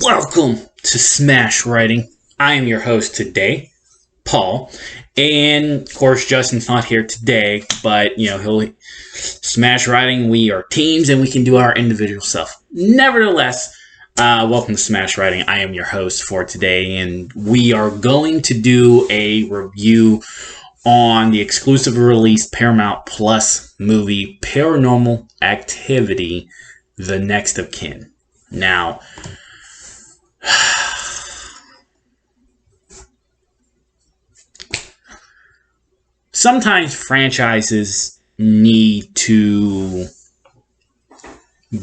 Welcome to Smash Writing. I am your host today, Paul, and of course Justin's not here today, but he'll Smash Writing. We are teams and we can do our individual stuff. Nevertheless, welcome to Smash Writing. I am your host for today, and we are going to do a review on the exclusive release Paramount Plus movie Paranormal Activity: The Next of Kin. Now, sometimes franchises need to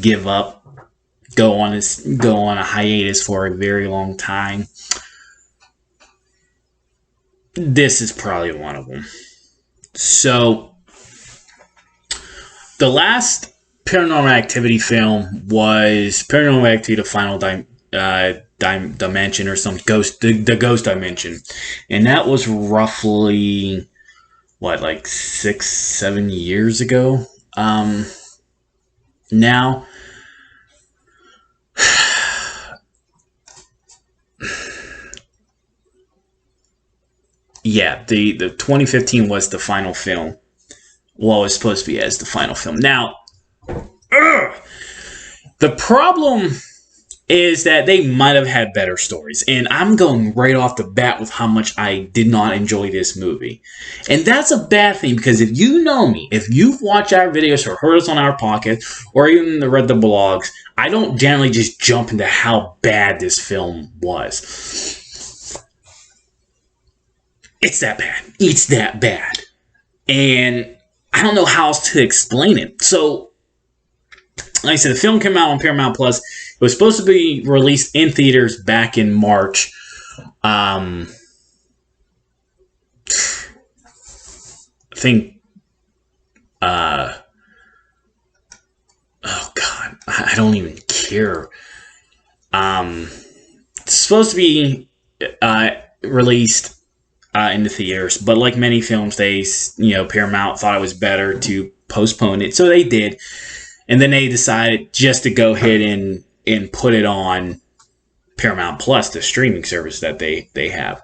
give up, go on a hiatus for a very long time. This is probably one of them. So, the last Paranormal Activity film was Paranormal Activity: The Final Dimension, or some the Ghost Dimension, and that was roughly like 6-7 years ago. Now, yeah, the 2015 was the final film. Well, it was supposed to be as the final film. Now, the problem is that they might have had better stories. And I'm going right off the bat with how much I did not enjoy this movie. And that's a bad thing, because if you know me, if you've watched our videos or heard us on our podcast, or even read the blogs, I don't generally just jump into how bad this film was. It's that bad. It's that bad. And I don't know how else to explain it. So, like I said, the film came out on Paramount Plus. It was supposed to be released in theaters back in March. I think, oh God, I don't even care. It's supposed to be released in the theaters, but like many films, Paramount thought it was better to postpone it, so they did. And then they decided just to go ahead and put it on Paramount Plus, the streaming service that they have.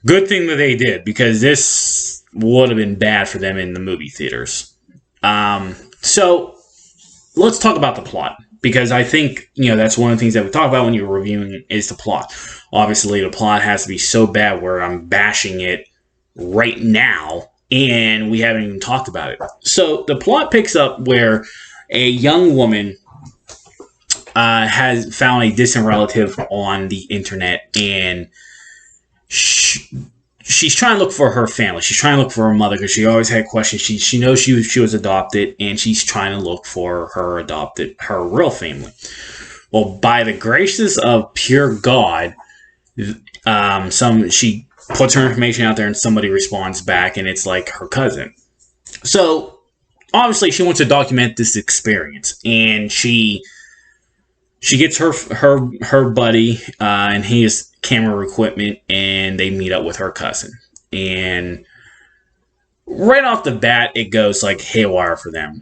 Good thing that they did, because this would have been bad for them in the movie theaters. So let's talk about the plot, because I think that's one of the things that we talk about when you're reviewing is the plot. Obviously, the plot has to be so bad where I'm bashing it right now, and we haven't even talked about it. So the plot picks up where a young woman has found a distant relative on the internet, and she's trying to look for her family. She's trying to look for her mother, because she always had questions. She knows she was adopted, and she's trying to look for her real family. Well, by the graces of pure God, she puts her information out there, and somebody responds back, and it's like her cousin. So obviously she wants to document this experience, and she gets her buddy and his camera equipment, and they meet up with her cousin. And right off the bat, it goes like haywire for them.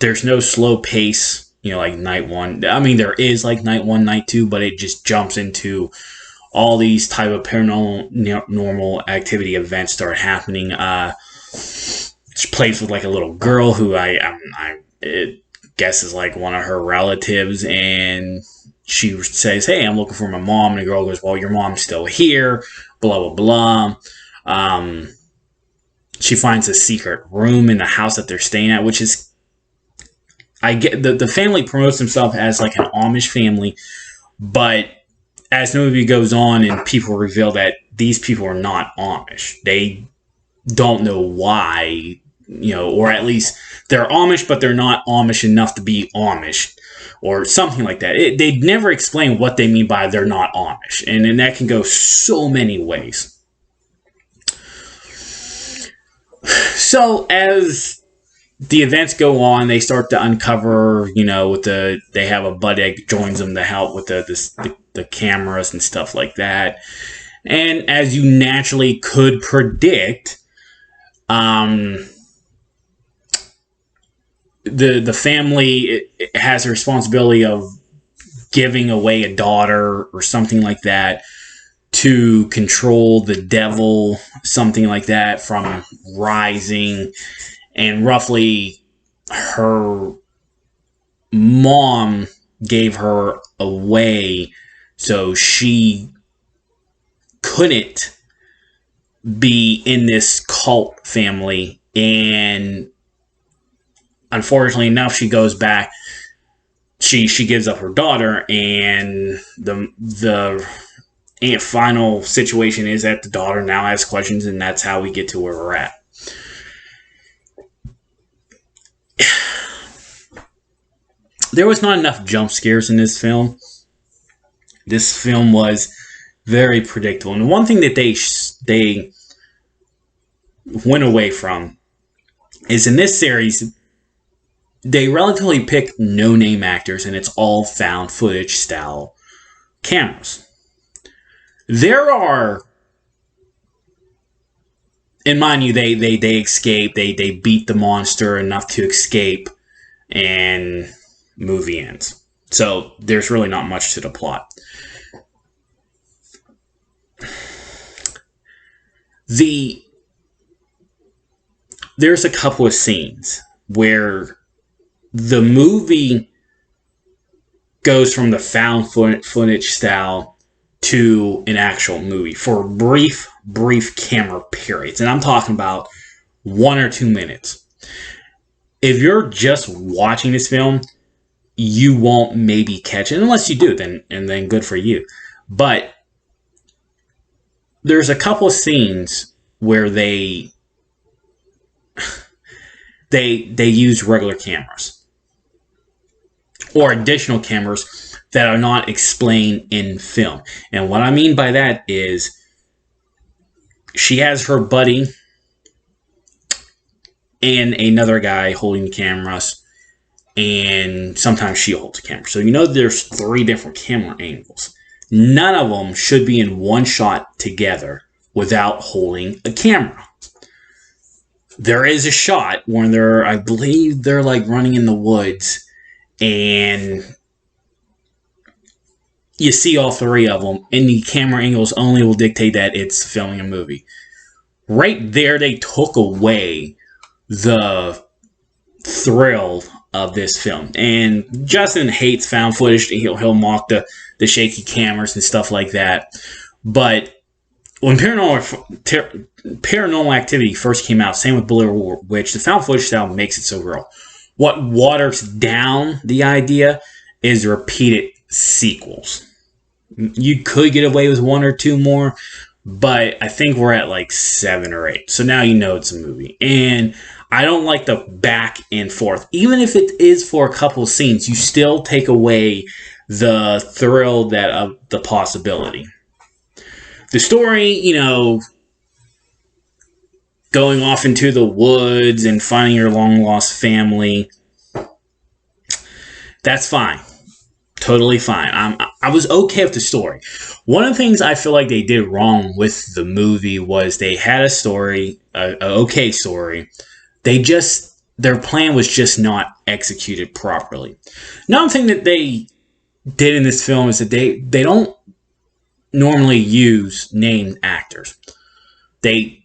There's no slow pace, like night one. I mean, there is like night one, night two, but it just jumps into all these type of paranormal activity events start happening. She plays with like a little girl who I guess is like one of her relatives, and she says, "Hey, I'm looking for my mom." And the girl goes, "Well, your mom's still here." Blah blah blah. She finds a secret room in the house that they're staying at, which is, I get the family promotes themselves as like an Amish family, but as the movie goes on and people reveal that these people are not Amish, they don't know why, or at least they're Amish, but they're not Amish enough to be Amish, or something like that. They never explain what they mean by they're not Amish, and that can go so many ways. So as the events go on, they start to uncover, they have a buddy that joins them to help with the cameras and stuff like that. And as you naturally could predict, the family has a responsibility of giving away a daughter or something like that to control the devil, something like that, from rising. And roughly her mom gave her away so she couldn't be in this cult family. And unfortunately enough, she goes back. She gives up her daughter, and the final situation is that the daughter now has questions, and that's how we get to where we're at. There was not enough jump scares in this film. This film was very predictable. And one thing that they went away from is, in this series, they relatively pick no-name actors, and it's all found footage style cameras. There are, and mind you, they escape. They beat the monster enough to escape, and movie ends. So there's really not much to the plot. There's a couple of scenes where the movie goes from the found footage style to an actual movie for brief camera periods. And I'm talking about 1 or 2 minutes. If you're just watching this film, you won't maybe catch it. Unless you do, then good for you. But there's a couple of scenes where they use regular cameras or additional cameras that are not explained in film. And what I mean by that is, she has her buddy and another guy holding the cameras, and sometimes she holds the camera. So there's 3 different camera angles. None of them should be in one shot together without holding a camera. There is a shot when I believe they're like running in the woods, and you see all 3 of them, and the camera angles only will dictate that it's filming a movie. Right there, they took away the thrill of this film. And Justin hates found footage. He'll mock the shaky cameras and stuff like that. But when Paranormal Activity first came out, same with Blair Witch, the found footage style makes it so real. What waters down the idea is repeated sequels. You could get away with 1 or 2 more, but I think we're at like 7 or 8. So now it's a movie. And I don't like the back and forth. Even if it is for a couple of scenes, you still take away the thrill of the possibility. The story, going off into the woods and finding your long-lost family, that's fine. Totally fine. I was okay with the story. One of the things I feel like they did wrong with the movie was they had a story, an okay story. Their plan was just not executed properly. Another thing that they did in this film is that they don't normally use named actors. They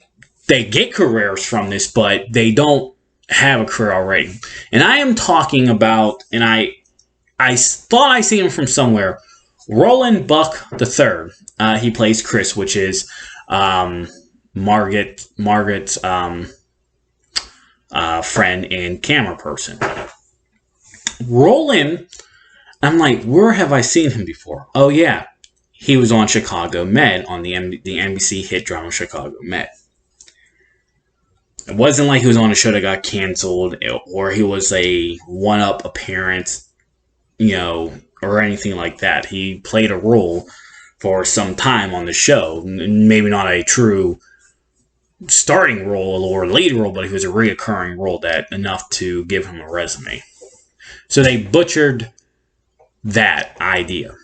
get careers from this, but they don't have a career already. And I am talking about, and I thought I seen him from somewhere, Roland Buck III. He plays Chris, which is Margaret's friend and camera person. Roland, I'm like, where have I seen him before? Oh yeah, he was on Chicago Med, on the NBC hit drama Chicago Med. It wasn't like he was on a show that got canceled, or he was a one-up appearance, or anything like that. He played a role for some time on the show. Maybe not a true starting role or lead role, but he was a reoccurring role that enough to give him a resume. So they butchered that idea.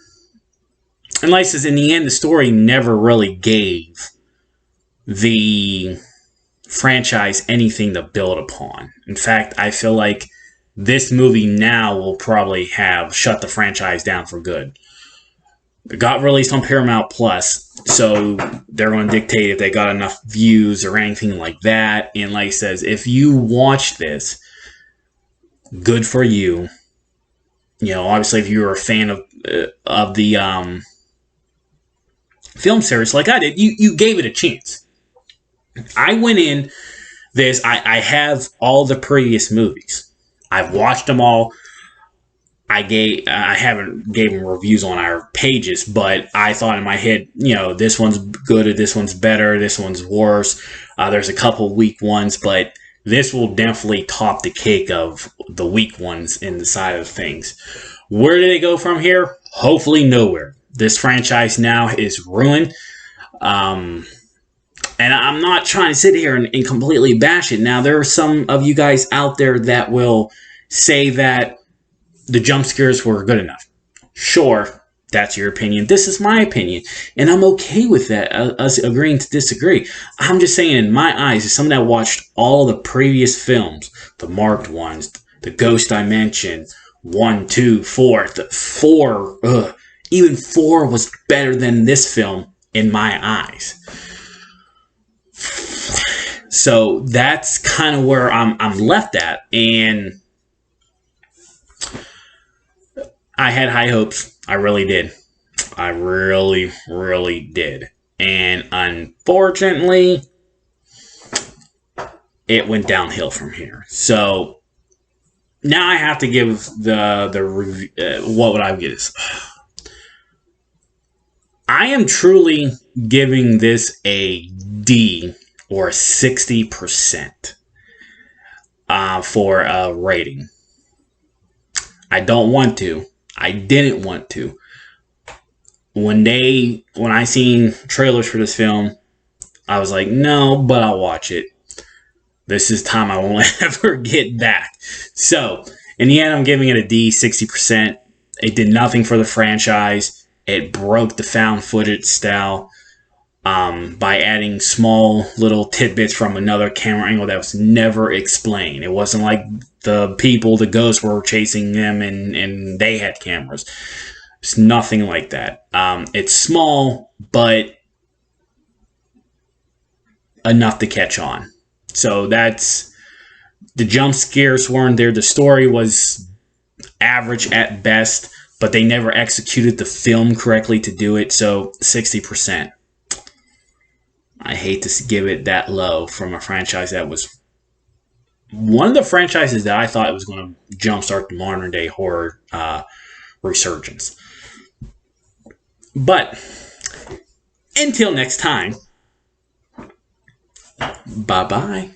And like I says, in the end, the story never really gave the franchise anything to build upon. In fact, I feel like this movie now will probably have shut the franchise down for good. It got released on Paramount Plus, so they're going to dictate if they got enough views or anything like that. And like it says, if you watch this, good for you. You know, obviously, if you were a fan of the film series like I did, you gave it a chance. I went in this. I have all the previous movies. I've watched them all. I haven't gave them reviews on our pages, but I thought in my head, you know, this one's good, or this one's better, this one's worse. There's a couple weak ones, but this will definitely top the cake of the weak ones in the side of things. Where do they go from here? Hopefully nowhere. This franchise now is ruined. And I'm not trying to sit here and completely bash it. Now, there are some of you guys out there that will say that the jump scares were good enough. Sure, that's your opinion. This is my opinion. And I'm okay with that, us agreeing to disagree. I'm just saying, in my eyes, as someone that watched all the previous films, the marked ones, the Ghost Dimension, 1, 2, 4, even 4 was better than this film in my eyes. So that's kind of where I'm left at. And I had high hopes. I really did. I really, really did. And unfortunately, it went downhill from here. So now I have to give the review. What would I give this? I am truly giving this a D, or a 60% for a rating. I don't want to. I didn't want to. When I seen trailers for this film, I was like, no, but I'll watch it. This is time I won't ever get back. So, in the end, I'm giving it a D, 60%. It did nothing for the franchise. It broke the found footage style by adding small little tidbits from another camera angle that was never explained. It wasn't like the ghosts were chasing them and they had cameras. It's nothing like that. It's small, but enough to catch on. So that's, the jump scares weren't there. The story was average at best, but they never executed the film correctly to do it. So 60%. I hate to give it that low from a franchise that was one of the franchises that I thought it was going to jumpstart the modern day horror resurgence. But until next time, bye-bye.